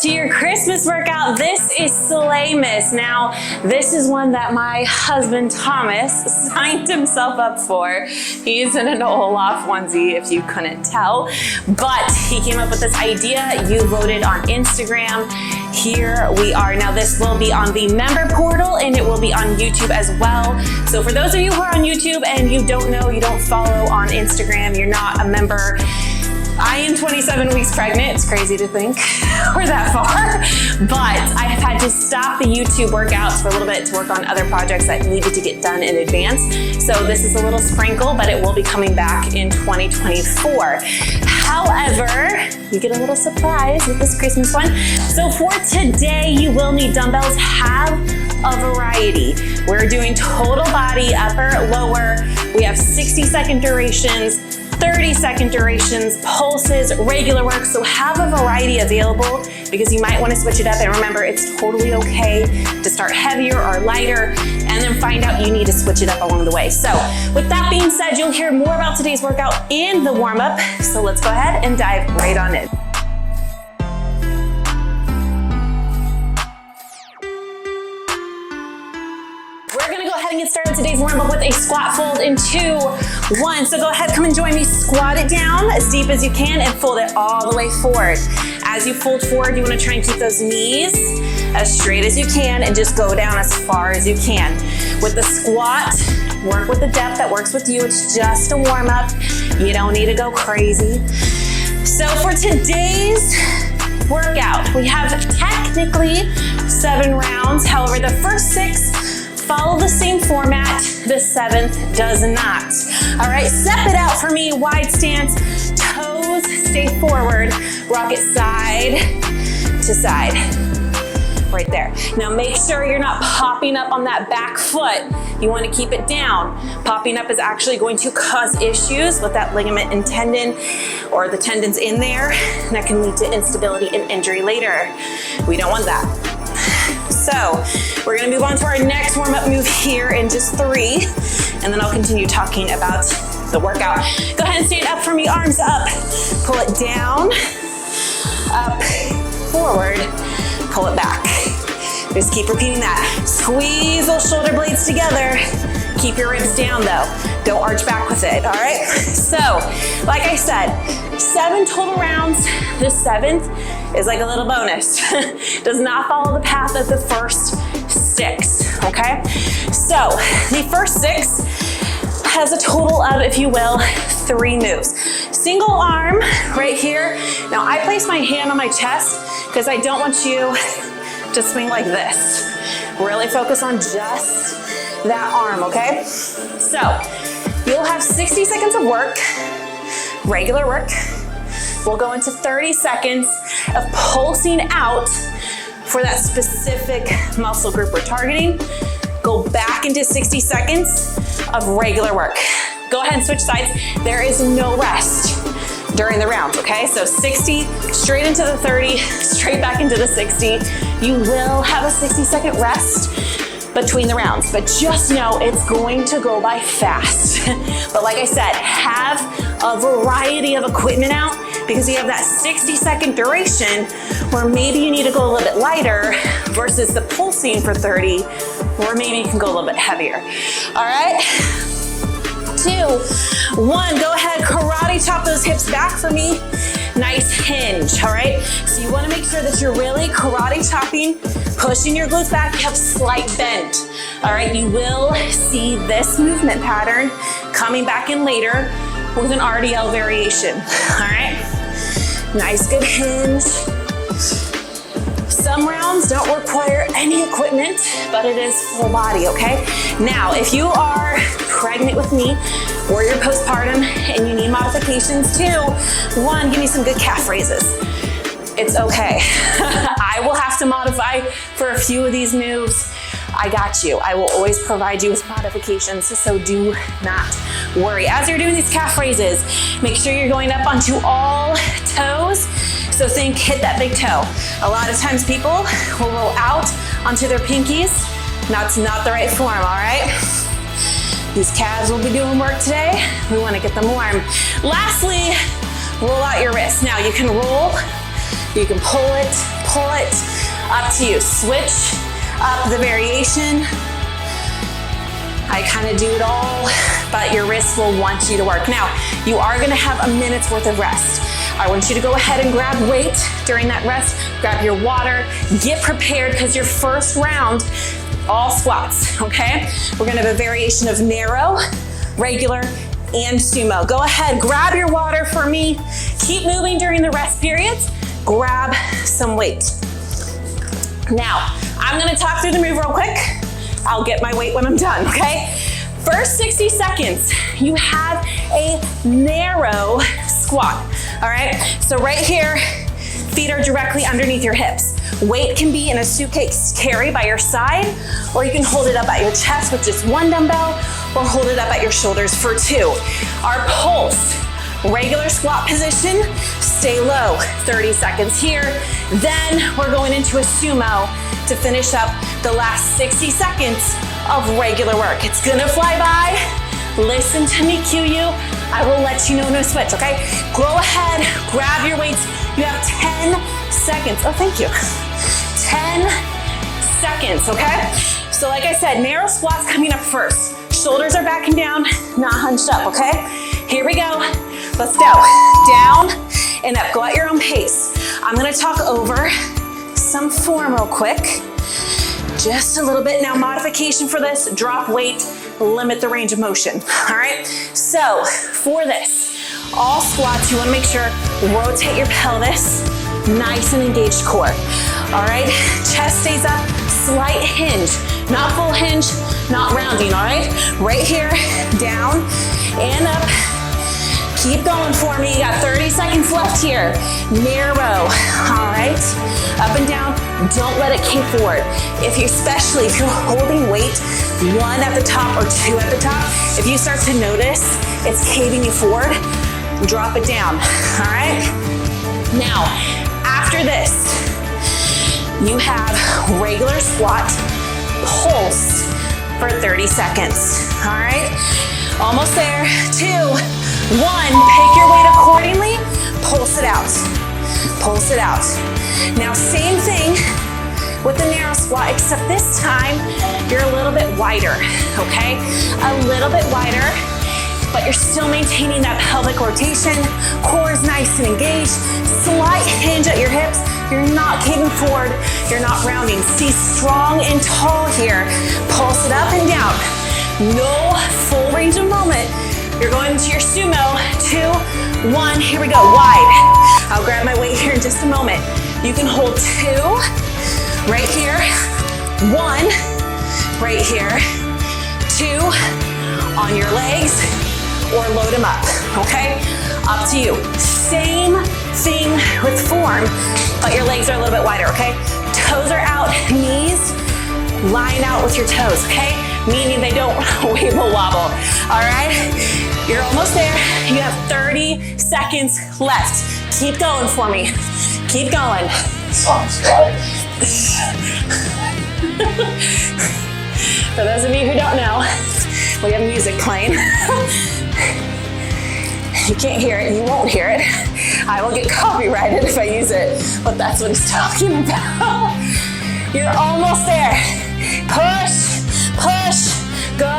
to your Christmas workout. This is Sleighmas. Now, this is one that my husband Thomas signed himself up for. He's in an Olaf onesie, if you couldn't tell, but he came up with this idea. You voted on Instagram. Here we are. Now, this will be on the member portal and it will be on YouTube as well. So for those of you who are on YouTube and you don't know, you don't follow on Instagram, you're not a member, I am 27 weeks pregnant. It's crazy to think we're that far, but I have had to stop the YouTube workouts for a little bit to work on other projects that needed to get done in advance. So this is a little sprinkle, but it will be coming back in 2024. However, you get a little surprise with this Christmas one. So for today, you will need dumbbells. Have a variety. We're doing total body, upper, lower. We have 60-second durations, 30-second durations, pulses, regular work. So have a variety available because you might want to switch it up. And remember, it's totally okay to start heavier or lighter and then find out you need to switch it up along the way. So with that being said, you'll hear more about today's workout in the warm-up. So let's go ahead and dive right on in. We're gonna go ahead and get started today's warm-up with a squat fold in 2, 1. So go ahead, come and join me. Squat it down as deep as you can and fold it all the way forward. As you fold forward, you wanna try and keep those knees as straight as you can and just go down as far as you can. With the squat, work with the depth that works with you. It's just a warm-up. You don't need to go crazy. So for today's workout, we have technically 7 rounds. However, the first 6 follow the same format, the 7th does not. All right, step it out for me, wide stance, toes stay forward, rock it side to side, right there. Now make sure you're not popping up on that back foot. You wanna keep it down. Popping up is actually going to cause issues with that ligament and tendon or the tendons in there, and that can lead to instability and injury later. We don't want that. So we're gonna move on to our next warm-up move here in just 3, and then I'll continue talking about the workout. Go ahead and stand up for me, arms up. Pull it down, up, forward, pull it back. Just keep repeating that. Squeeze those shoulder blades together. Keep your ribs down though. Don't arch back with it, all right? So, like I said, 7 total rounds. The 7th is like a little bonus. Does not follow the path of the first 6, okay? So, the first 6 has a total of, if you will, 3 moves. Single arm right here. Now, I place my hand on my chest because I don't want you to swing like this. Really focus on just that arm, okay? So, you'll have 60 seconds of work, regular work. We'll go into 30 seconds of pulsing out for that specific muscle group we're targeting. Go back into 60 seconds of regular work. Go ahead and switch sides. There is no rest during the round, okay? So 60, straight into the 30, straight back into the 60. You will have a 60-second rest between the rounds, but just know it's going to go by fast. But like I said, have a variety of equipment out because you have that 60-second duration where maybe you need to go a little bit lighter versus the pulsing for 30, or maybe you can go a little bit heavier. All right, 2, 1, go ahead, karate chop those hips back for me. Nice hinge, all right? So you wanna make sure that you're really karate chopping, pushing your glutes back, you have slight bend, all right? You will see this movement pattern coming back in later with an RDL variation, all right? Nice, good hinge. Some rounds don't require any equipment, but it is full body, okay? Now, if you are pregnant with me or you're postpartum and you need modifications too, 1, give me some good calf raises. It's okay. I will have to modify for a few of these moves. I got you. I will always provide you with modifications, so do not worry. As you're doing these calf raises, make sure you're going up onto all toes. So think, hit that big toe. A lot of times people will roll out onto their pinkies. That's not the right form, all right? These calves will be doing work today. We wanna get them warm. Lastly, roll out your wrists. Now you can roll You can pull it, up to you. Switch up the variation. I kind of do it all, but your wrists will want you to work. Now, you are gonna have a minute's worth of rest. I want you to go ahead and grab weight during that rest, grab your water, get prepared because your first round, all squats, okay? We're gonna have a variation of narrow, regular, and sumo. Go ahead, grab your water for me. Keep moving during the rest periods. Grab some weight. Now, I'm gonna talk through the move real quick. I'll get my weight when I'm done, okay? First 60 seconds, you have a narrow squat, all right? So right here, feet are directly underneath your hips. Weight can be in a suitcase carry by your side, or you can hold it up at your chest with just one dumbbell, or hold it up at your shoulders for 2. Our pulse, regular squat position, stay low, 30 seconds here. Then we're going into a sumo to finish up the last 60 seconds of regular work. It's gonna fly by. Listen to me cue you. I will let you know when to switch, okay? Go ahead, grab your weights. You have 10 seconds. Oh, thank you. 10 seconds, okay? So like I said, narrow squats coming up first. Shoulders are backing down, not hunched up, okay? Here we go. Let's go. Down and up. Go at your own pace. I'm gonna talk over some form real quick. Just a little bit. Now, modification for this, drop weight, limit the range of motion. All right? So for this, all squats, you wanna make sure, rotate your pelvis, nice and engaged core. All right? Chest stays up, slight hinge, not full hinge, not rounding, all right? Right here, down and up. Keep going for me. You got 30 seconds left here. Narrow, all right? Up and down, don't let it kick forward. Especially if you're holding weight, 1 at the top or 2 at the top, if you start to notice it's caving you forward, drop it down, all right? Now, after this, you have regular squat, pulse for 30 seconds, all right? Almost there, 2, 1, pick your weight accordingly, pulse it out, pulse it out. Now, same thing with the narrow squat, except this time, you're a little bit wider, okay? A little bit wider, but you're still maintaining that pelvic rotation, core is nice and engaged, slight hinge at your hips, you're not caving forward, you're not rounding. Stay strong and tall here, pulse it up and down. No full range of movement. You're going into your sumo, 2, 1, here we go, wide. I'll grab my weight here in just a moment. You can hold 2, right here, 1, right here, 2, on your legs, or load them up, okay? Up to you. Same thing with form, but your legs are a little bit wider, okay? Toes are out, knees, line out with your toes, okay? Meaning they don't wiggle wobble, all right? You're almost there. You have 30 seconds left. Keep going for me. Keep going. Sounds right. For those of you who don't know, we have music playing. You can't hear it, you won't hear it. I will get copyrighted if I use it, but that's what he's talking about. You're almost there. Push, push, go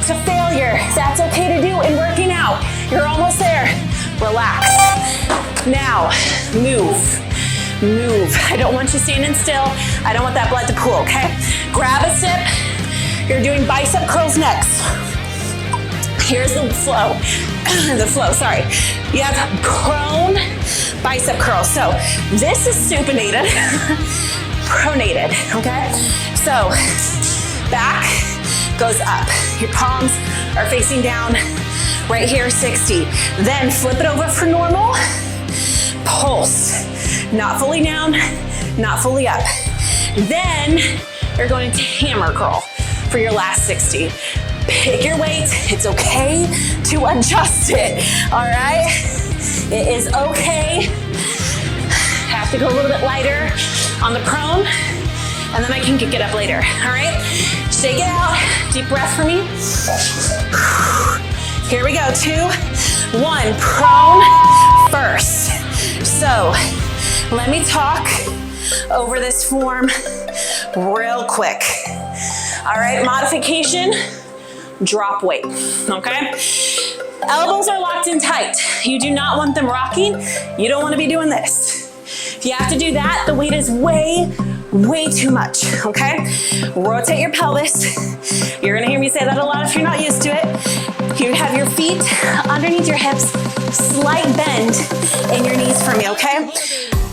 to failure. That's okay to do in working out. You're almost there. Relax. Now, move, move. I don't want you standing still. I don't want that blood to pool, okay? Grab a sip. You're doing bicep curls next. Here's the flow. Sorry. You have prone bicep curls. So this is supinated, pronated, okay? So back goes up. Your palms are facing down. Right here, 60. Then flip it over for normal. Pulse. Not fully down, not fully up. Then you're going to hammer curl for your last 60. Pick your weight. It's okay to adjust it, all right? It is okay. Have to go a little bit lighter on the prone, and then I can kick it up later, all right? Shake it out. Deep breath for me. Here we go, 2, 1. Prone first. So Let me talk over this form real quick. All right, modification, drop weight, okay? Elbows are locked in tight. You do not want them rocking. You don't want to be doing this. If you have to do that, the weight is way too much, okay? Rotate your pelvis. You're gonna hear me say that a lot if you're not used to it. You have your feet underneath your hips, slight bend in your knees for me, okay?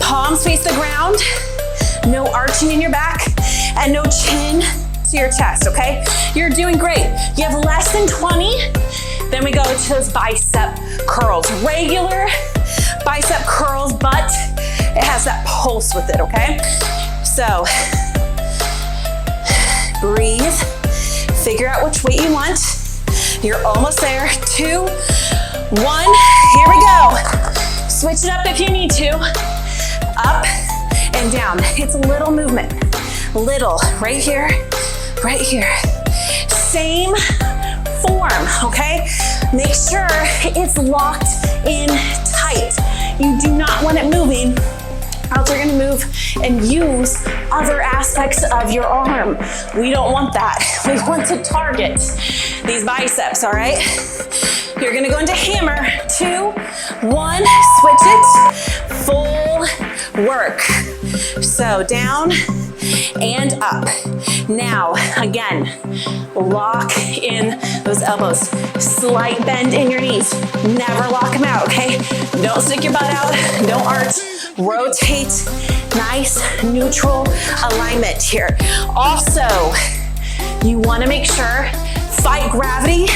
Palms face the ground, no arching in your back, and no chin to your chest, okay? You're doing great. You have less than 20, then we go to those bicep curls. Regular bicep curls, but it has that pulse with it, okay? So, breathe, figure out which weight you want. You're almost there. 2, 1, here we go. Switch it up if you need to. Up and down. It's a little movement. Little, right here, right here. Same form, okay? Make sure it's locked in tight. You do not want it moving, or else you're gonna move and use other aspects of your arm. We don't want that. We want to target these biceps, all right? You're gonna go into hammer. 2, 1, switch it, full work. So down and up. Now, again, lock in those elbows. Slight bend in your knees. Never lock them out, okay? Don't stick your butt out, don't arch. Rotate, nice neutral alignment here. Also, you wanna make sure, fight gravity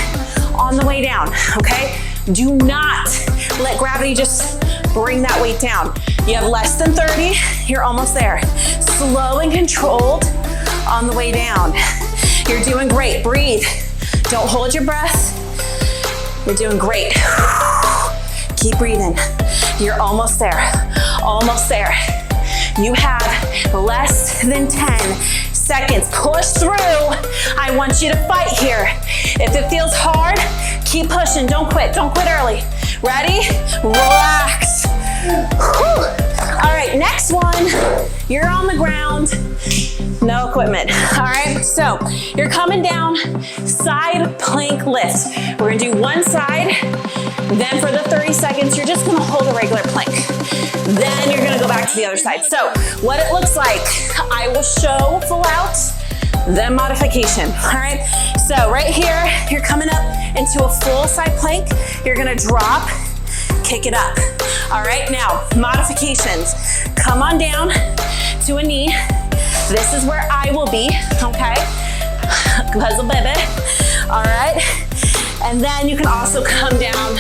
on the way down, okay? Do not let gravity just bring that weight down. You have less than 30, you're almost there. Slow and controlled on the way down. You're doing great, breathe. Don't hold your breath. You're doing great. Keep breathing. You're almost there, almost there. You have less than 10 seconds. Push through. I want you to fight here. If it feels hard, keep pushing. Don't quit early. Ready? Relax. Whew. All right, next one. You're on the ground, no equipment. All right, so you're coming down, side plank lift. We're gonna do one side, then for the 30 seconds, you're just gonna hold a regular plank. Then you're gonna go back to the other side. So what it looks like, I will show full out, then modification, all right? So right here, you're coming up into a full side plank. You're gonna drop, kick it up. All right, now modifications. Come on down to a knee. This is where I will be, okay? Puzzle baby, all right? And then you can also come down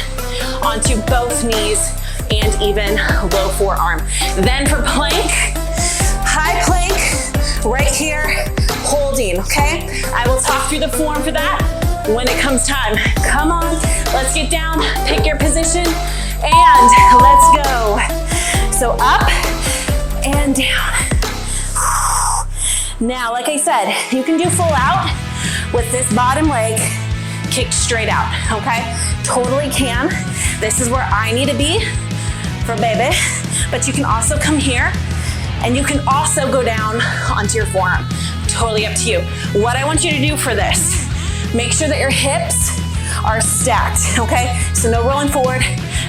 onto both knees and even low forearm. Then for plank, high plank, right here, holding, okay? I will talk through the form for that when it comes time. Come on, let's get down, pick your position, and let's go. So up and down. Now, like I said, you can do full out with this bottom leg kicked straight out, okay? Totally can. This is where I need to be for baby, but you can also come here and you can also go down onto your forearm. Totally up to you. What I want you to do for this, make sure that your hips are stacked, okay? So no rolling forward,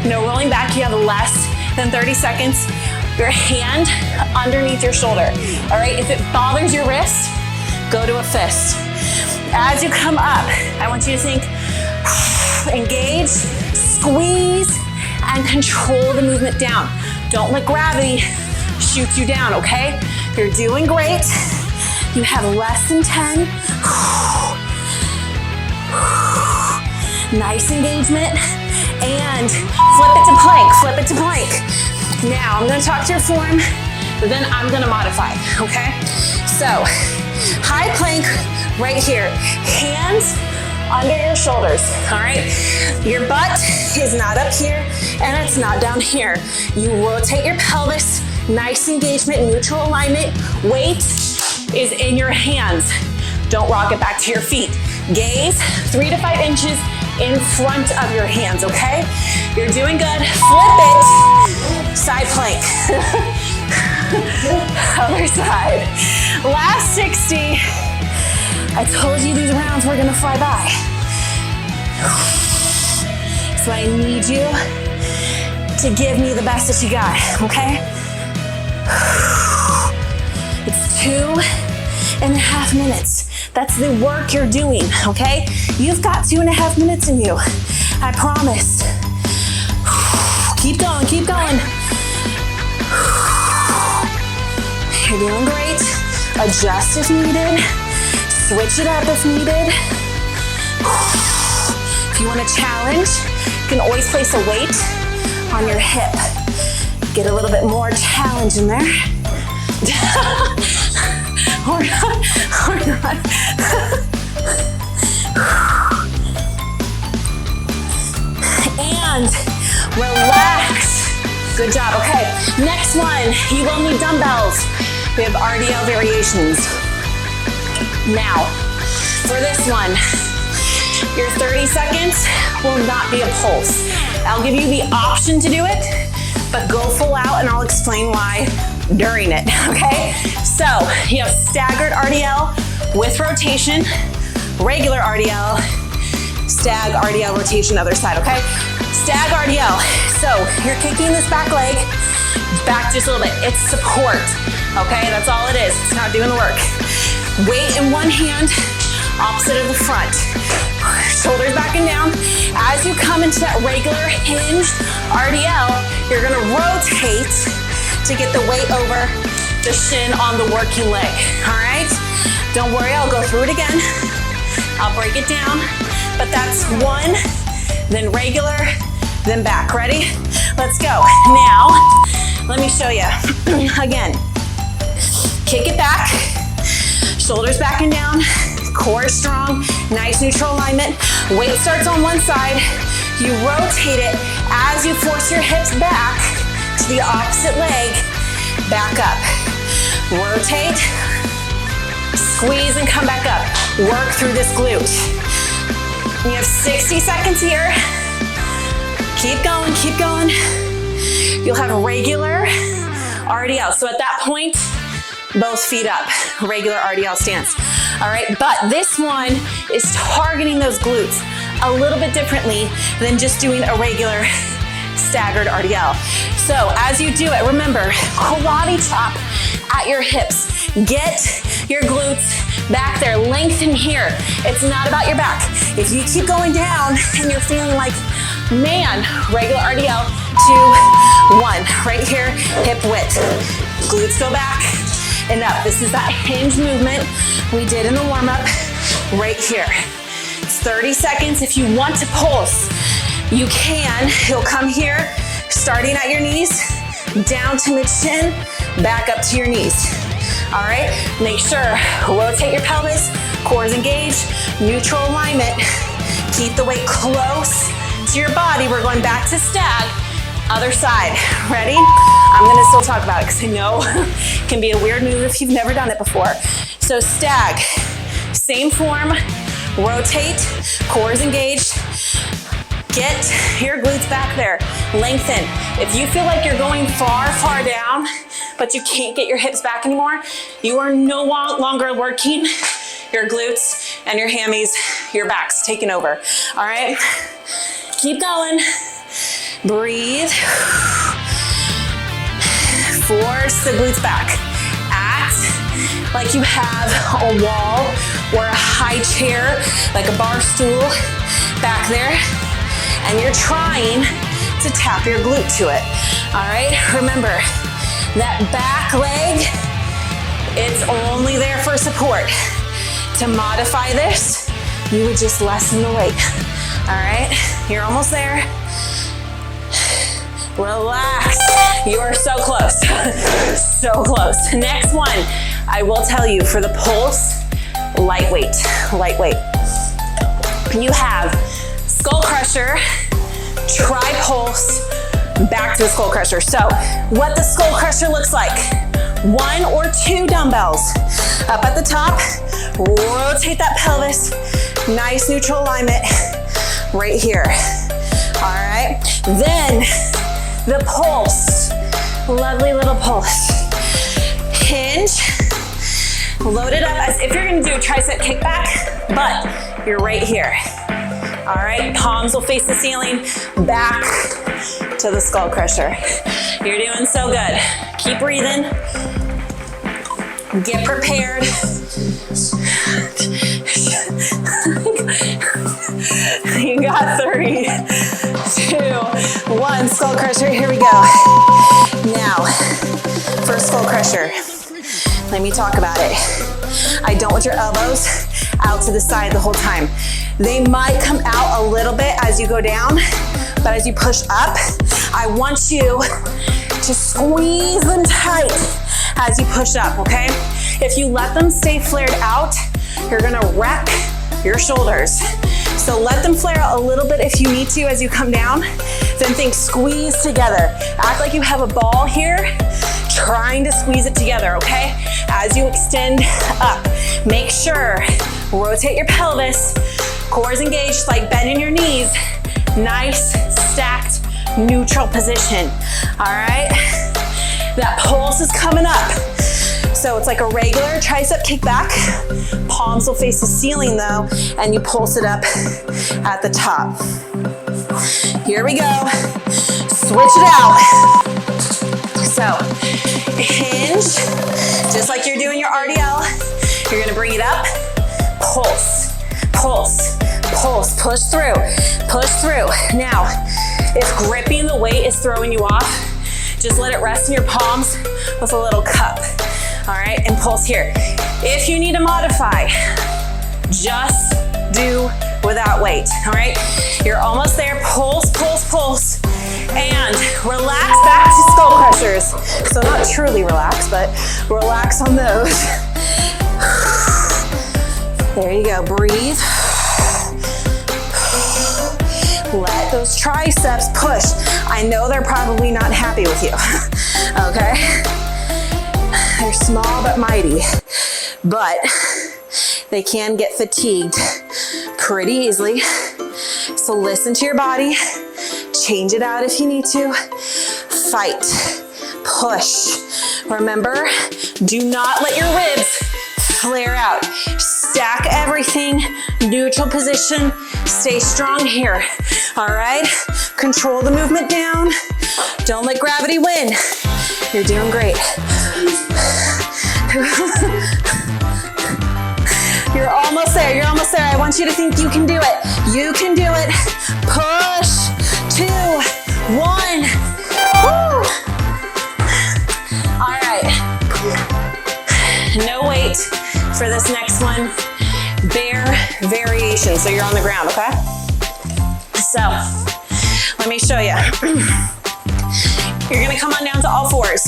no rolling back. You have less than 30 seconds. Your hand underneath your shoulder, all right? If it bothers your wrist, go to a fist. As you come up, I want you to think, engage, squeeze, and control the movement down. Don't let gravity shoot you down, okay? You're doing great. You have less than 10. Nice engagement. And flip it to plank, flip it to plank. Now, I'm gonna talk to your form, but then I'm gonna modify, okay? So, high plank right here. Hands under your shoulders, all right? Your butt is not up here and it's not down here. You rotate your pelvis, nice engagement, neutral alignment. Weight is in your hands. Don't rock it back to your feet. Gaze 3 to 5 inches in front of your hands, okay? You're doing good. Flip it. Side plank. other side. Last 60. I told you these rounds were gonna fly by. So I need you to give me the best that you got, okay? It's 2.5 minutes. That's the work you're doing, okay? You've got 2.5 minutes in you. I promise. Keep going, keep going. You're doing great. Adjust if needed. Switch it up if needed. If you want to challenge, you can always place a weight on your hip. Get a little bit more challenge in there. Or not. And relax. Good job, okay. Next one, you will need dumbbells. We have RDL variations. Now, for this one, your 30 seconds will not be a pulse. I'll give you the option to do it, but go full out and I'll explain why during it, okay? So, you have staggered RDL with rotation, regular RDL, Stag RDL rotation other side, okay? Stag RDL, so you're kicking this back leg back just a little bit. It's support, okay? That's all it is. It's not doing the work. Weight in one hand, opposite of the front. Shoulders back and down. As you come into that regular hinge RDL, you're gonna rotate to get the weight over the shin on the working leg, all right? Don't worry, I'll go through it again. I'll break it down, but that's one, then regular, then back. Ready? Let's go. Now, let me show you. Again, kick it back, shoulders back and down, core is strong, nice neutral alignment. Weight starts on one side, you rotate it as you force your hips back to the opposite leg, back up. Rotate, squeeze and come back up. Work through this glute. You have 60 seconds here. Keep going, keep going. You'll have regular RDL. So at that point, both feet up, regular RDL stance. All right, but this one is targeting those glutes a little bit differently than just doing a regular staggered RDL. So as you do it, remember, karate chop at your hips. Get your glutes back there, lengthen here. It's not about your back. If you keep going down and you're feeling like, man, regular RDL, 2, 1. Right here, hip width. Glutes go back and up. This is that hinge movement we did in the warm-up right here. It's 30 seconds. If you want to pulse, you can. You'll come here, starting at your knees, down to mid-shin, back up to your knees. All right, make sure, rotate your pelvis, core is engaged, neutral alignment. Keep the weight close to your body. We're going back to stag, other side. Ready? I'm gonna still talk about it because I know it can be a weird move if you've never done it before. So stag, same form, rotate, core is engaged. Get your glutes back there, lengthen. If you feel like you're going far, far down, but you can't get your hips back anymore, you are no longer working your glutes and your hammies, your back's taking over. All right, keep going, breathe. Force the glutes back. Act like you have a wall or a high chair, like a bar stool back there, and you're trying to tap your glute to it. All right, remember, that back leg, it's only there for support. To modify this, you would just lessen the weight. All right, you're almost there. Relax, you are so close, so close. Next one, I will tell you for the pulse, lightweight. You have skull crusher, tri-pulse, back to a skull crusher. So what the skull crusher looks like, 1 or 2 dumbbells. Up at the top, rotate that pelvis, nice neutral alignment right here. All right, then the pulse, lovely little pulse. hinge, load it up as if you're gonna do a tricep kickback, but you're right here. All right, palms will face the ceiling, back to the skull crusher. You're doing so good. Keep breathing. Get prepared. You got 3, 2, 1. Skull crusher, here we go. Now, for skull crusher, let me talk about it. I don't want your elbows out to the side the whole time. They might come out a little bit as you go down, but as you push up, I want you to squeeze them tight as you push up, okay? If you let them stay flared out, you're gonna wreck your shoulders. So let them flare out a little bit if you need to as you come down. Then think squeeze together. Act like you have a ball here, trying to squeeze it together, okay? As you extend up, make sure, rotate your pelvis, core is engaged, like bending your knees. Nice, stacked, neutral position, all right? That pulse is coming up. So it's like a regular tricep kickback. Palms will face the ceiling though, and you pulse it up at the top. Here we go. Switch it out. So hinge, just like you're doing your RDL. You're gonna bring it up, pulse, pulse, pulse, push through, push through. Now, if gripping the weight is throwing you off, just let it rest in your palms with a little cup. All right, and pulse here. If you need to modify, just do without weight, all right? You're almost there, pulse, pulse, pulse, and relax back to skull crushers. So not truly relax, but relax on those. There you go, breathe. Let those triceps push. I know they're probably not happy with you, okay? They're small but mighty, but they can get fatigued pretty easily. So listen to your body, change it out if you need to. Fight, push. Remember, do not let your ribs flare out. Stack everything, neutral position, stay strong here. All right, control the movement down. Don't let gravity win. You're doing great. You're almost there, you're almost there. I want you to think you can do it. You can do it. Push, 2, 1. Woo. All right. No weight for this next one. Bear variation, so you're on the ground, okay? So, let me show you. You're gonna come on down to all fours.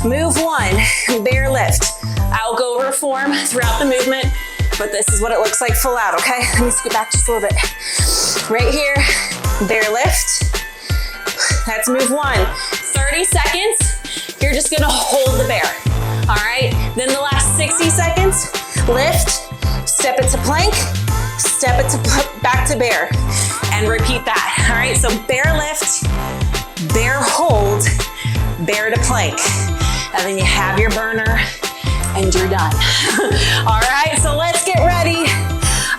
Move 1, bear lift. I'll go over form throughout the movement, but this is what it looks like full out, okay? Let me scoot back just a little bit. Right here, bear lift. That's move 1. 30 seconds, you're just gonna hold the bear, all right? Then the last 60 seconds, lift, step it to plank, step it to back to bear, and repeat that, all right? So bear lift, bear hold, bear to plank, and then you have your burner and you're done. All right, so let's get ready.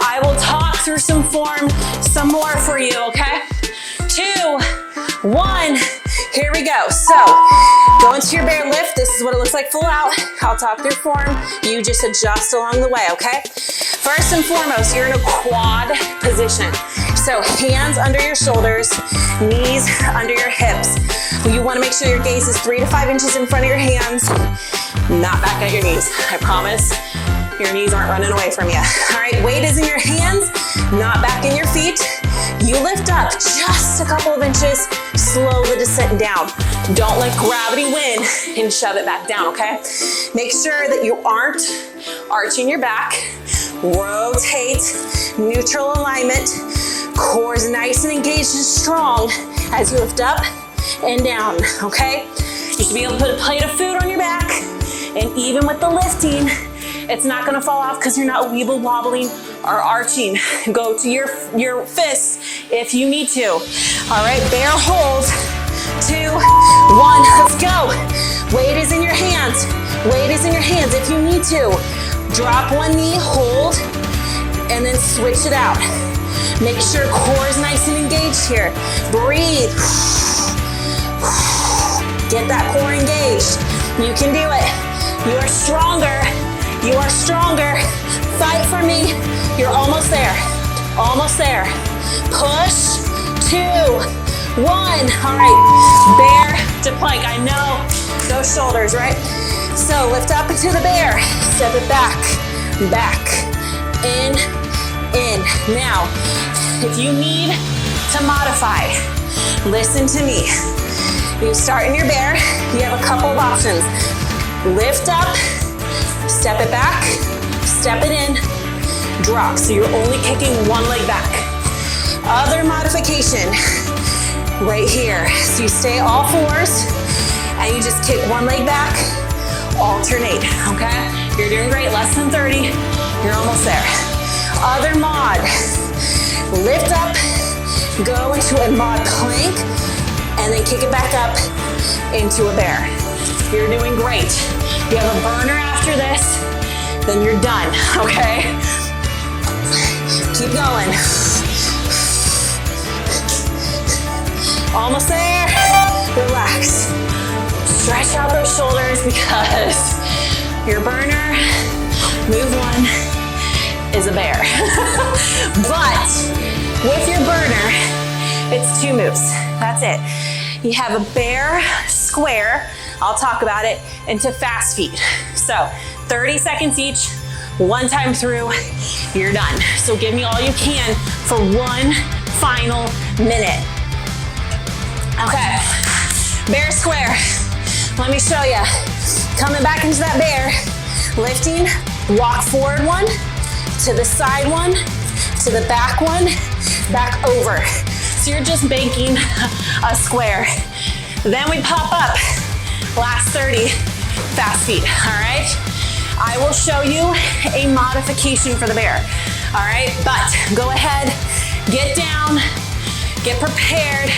I will talk through some form, some more for you, okay? 2, 1, here we go. So go into your bear lift. This is what it looks like full out. I'll talk through form. You just adjust along the way, okay? First and foremost, you're in a quad position. So hands under your shoulders, knees under your hips. You wanna make sure your gaze is 3 to 5 inches in front of your hands, not back at your knees. I promise your knees aren't running away from you. All right, weight is in your hands, not back in your feet. You lift up just a couple of inches, slow the descent down. Don't let gravity win and shove it back down, okay? Make sure that you aren't arching your back. Rotate, neutral alignment. Core is nice and engaged and strong as you lift up and down, okay? You should be able to put a plate of food on your back, and even with the lifting, it's not gonna fall off because you're not weeble wobbling or arching. Go to your fists if you need to. All right, bear hold, 2, 1, let's go. Weight is in your hands, weight hands if you need to. Drop one knee, hold, and then switch it out. Make sure core is nice and engaged here. Breathe. Get that core engaged. You can do it. You are stronger. You are stronger. Fight for me. You're almost there. Almost there. Push. 2, 1. All right. Bear to plank. I know those shoulders, right? So lift up into the bear. Step it back. Back. In. In. Now, if you need to modify, listen to me. You start in your bear, you have a couple of options. Lift up, step it back, step it in, drop. So you're only kicking one leg back. Other modification, right here. So you stay all fours and you just kick one leg back, alternate, okay? You're doing great, less than 30, you're almost there. Other mod, lift up, go into a mod plank, and then kick it back up into a bear. You're doing great. You have a burner after this, then you're done, okay? Keep going. Almost there. Relax. Stretch out those shoulders because your burner, move one, is a bear. But with your burner, it's 2 moves. That's it. You have a bear square, I'll talk about it, into fast feet. So 30 seconds each, 1 time through, you're done. So give me all you can for 1 final minute. Okay, bear square. Let me show you. Coming back into that bear, lifting, walk forward 1, to the side 1, to the back 1, back over. So you're just banking a square. Then we pop up, last 30, fast feet, all right? I will show you a modification for the bear, all right? But go ahead, get down, get prepared.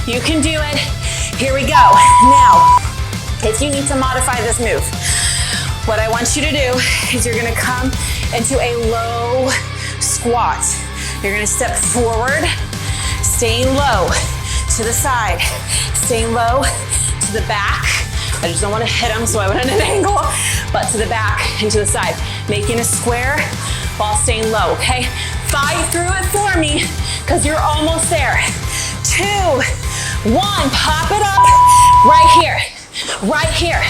You can do it. Here we go. Now, if you need to modify this move, what I want you to do is you're gonna come into a low squat. You're gonna step forward, staying low, to the side, staying low, to the back. I just don't want to hit them, so I went at an angle, but to the back and to the side. Making a square while staying low, okay? Fight through it for me, because you're almost there. 2, 1, pop it up, right here, right here.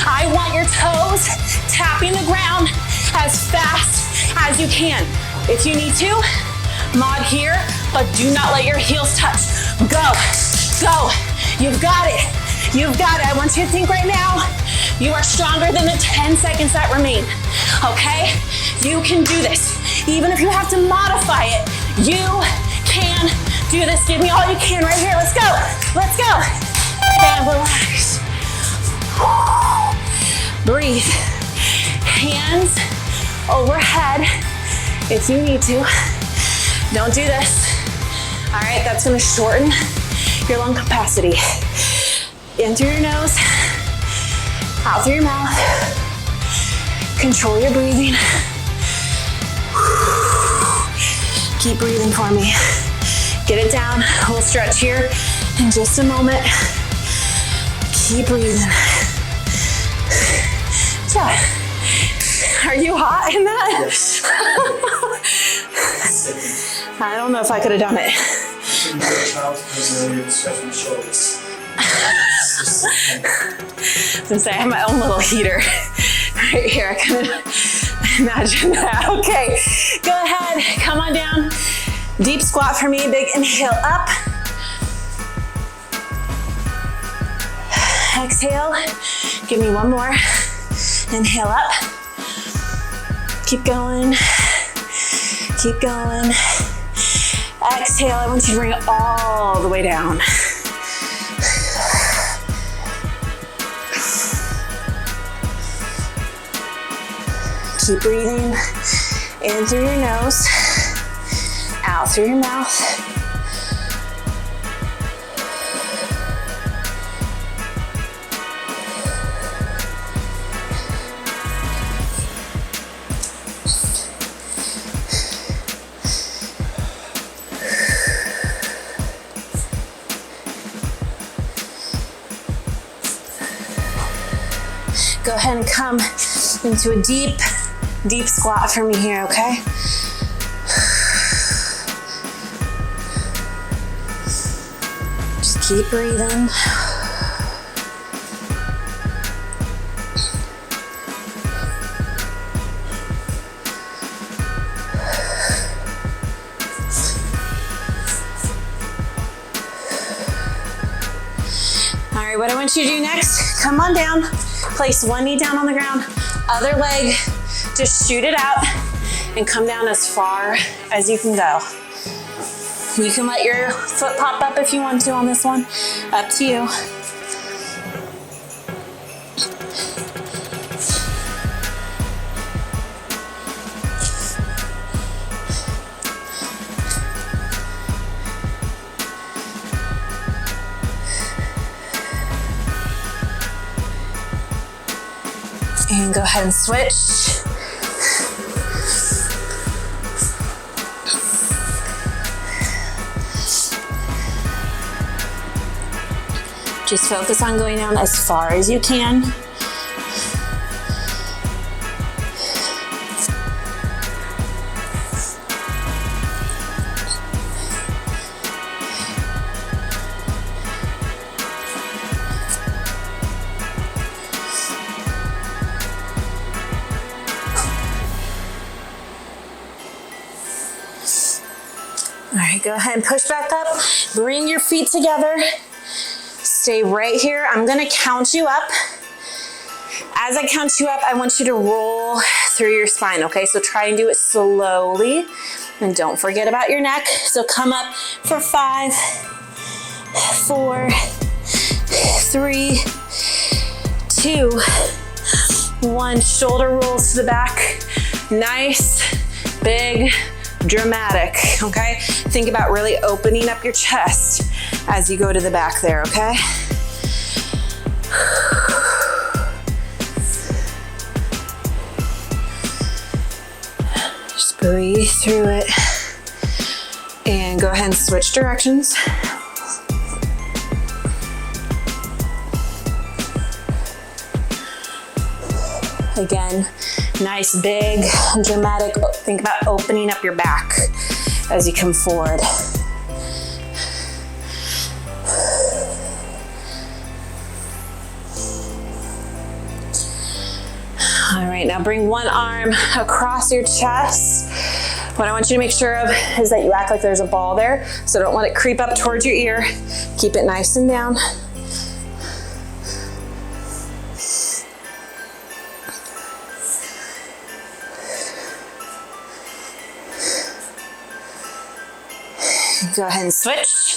I want your toes tapping the ground as fast as you can. If you need to, mod here, but do not let your heels touch. Go, go, you've got it, you've got it. I want you to think right now, you are stronger than the 10 seconds that remain, okay? You can do this. Even if you have to modify it, you can do this. Give me all you can right here, let's go, let's go. And relax. Breathe. Hands overhead if you need to. Don't do this. All right, that's gonna shorten your lung capacity. In through your nose, out through your mouth. Control your breathing. Keep breathing for me. Get it down, we'll stretch here in just a moment. Keep breathing. Yeah. Are you hot in that? Yes. I don't know if I could have done it. Since I have my own little heater right here, I can imagine that. Okay, go ahead, come on down. Deep squat for me, big inhale up. Exhale, give me 1 more. Inhale up. Keep going, keep going. Exhale, I want you to bring it all the way down. Keep breathing in through your nose, out through your mouth. Go ahead and come into a deep, deep squat for me here, okay? Just keep breathing. All right, what I want you to do next, come on down, place one knee down on the ground, other leg, just shoot it out and come down as far as you can go. You can let your foot pop up if you want to on this one, up to you. And go ahead and switch. Just focus on going down as far as you can. All right, go ahead and push back up. Bring your feet together. Stay right here. I'm gonna count you up. As I count you up, I want you to roll through your spine, okay? So try and do it slowly. And don't forget about your neck. So come up for 5, 4, 3, 2, 1. Shoulder rolls to the back. Nice, big, dramatic, okay? Think about really opening up your chest as you go to the back there, okay? Just breathe through it. And go ahead and switch directions. Again, nice, big, dramatic. Think about opening up your back as you come forward. All right, now bring one arm across your chest. What I want you to make sure of is that you act like there's a ball there, so don't let it creep up towards your ear. Keep it nice and down. Go ahead and switch.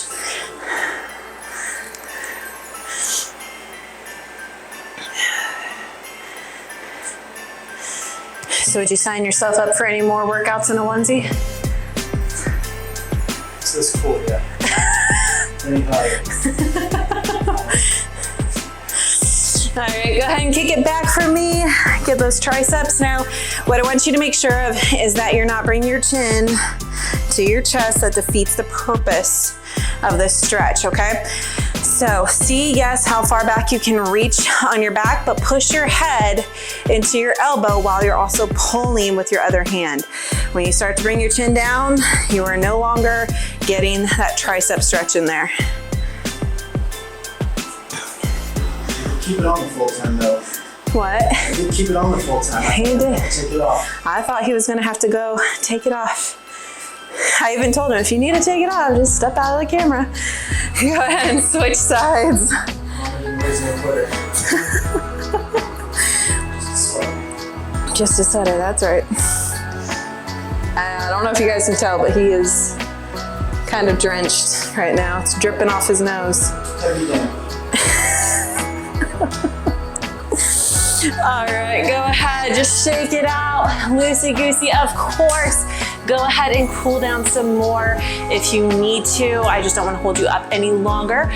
So would you sign yourself up for any more workouts in a onesie? This is cool, yeah. Any higher. All right, go ahead and kick it back for me. Get those triceps. Now, what I want you to make sure of is that you're not bringing your chin to your chest. That defeats the purpose of this stretch, okay? So see, yes, how far back you can reach on your back, but push your head into your elbow while you're also pulling with your other hand. When you start to bring your chin down, you are no longer getting that tricep stretch in there. Keep it on the full time though. What? I did keep it on the full time. He did. Take it off. I thought he was gonna have to go take it off. I even told him, if you need to take it off, just step out of the camera. Go ahead and switch sides. Just a sweater, that's right. I don't know if you guys can tell, but he is kind of drenched right now. It's dripping off his nose. All right, go ahead, just shake it out. Loosey-goosey, of course. Go ahead and cool down some more if you need to. I just don't want to hold you up any longer.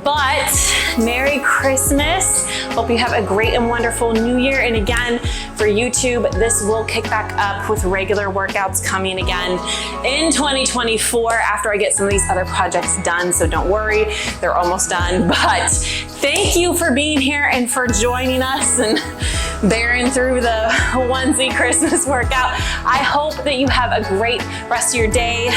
But Merry Christmas. Hope you have a great and wonderful New Year. And again, for YouTube, this will kick back up with regular workouts coming again in 2024 after I get some of these other projects done. So don't worry, they're almost done. But thank you for being here and for joining us and bearing through the onesie Christmas workout. I hope that you have a great rest of your day,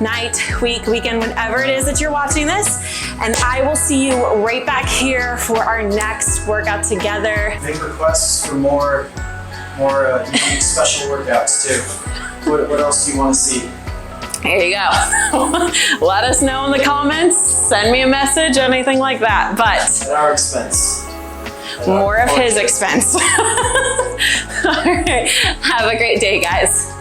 night, week, weekend, whenever it is that you're watching this. And I will see you right back here for our next workout together. Big requests for more unique special workouts too. What else do you want to see? There you go. Let us know in the comments, send me a message, anything like that. But at our expense. More of his expense. All right, have a great day, guys.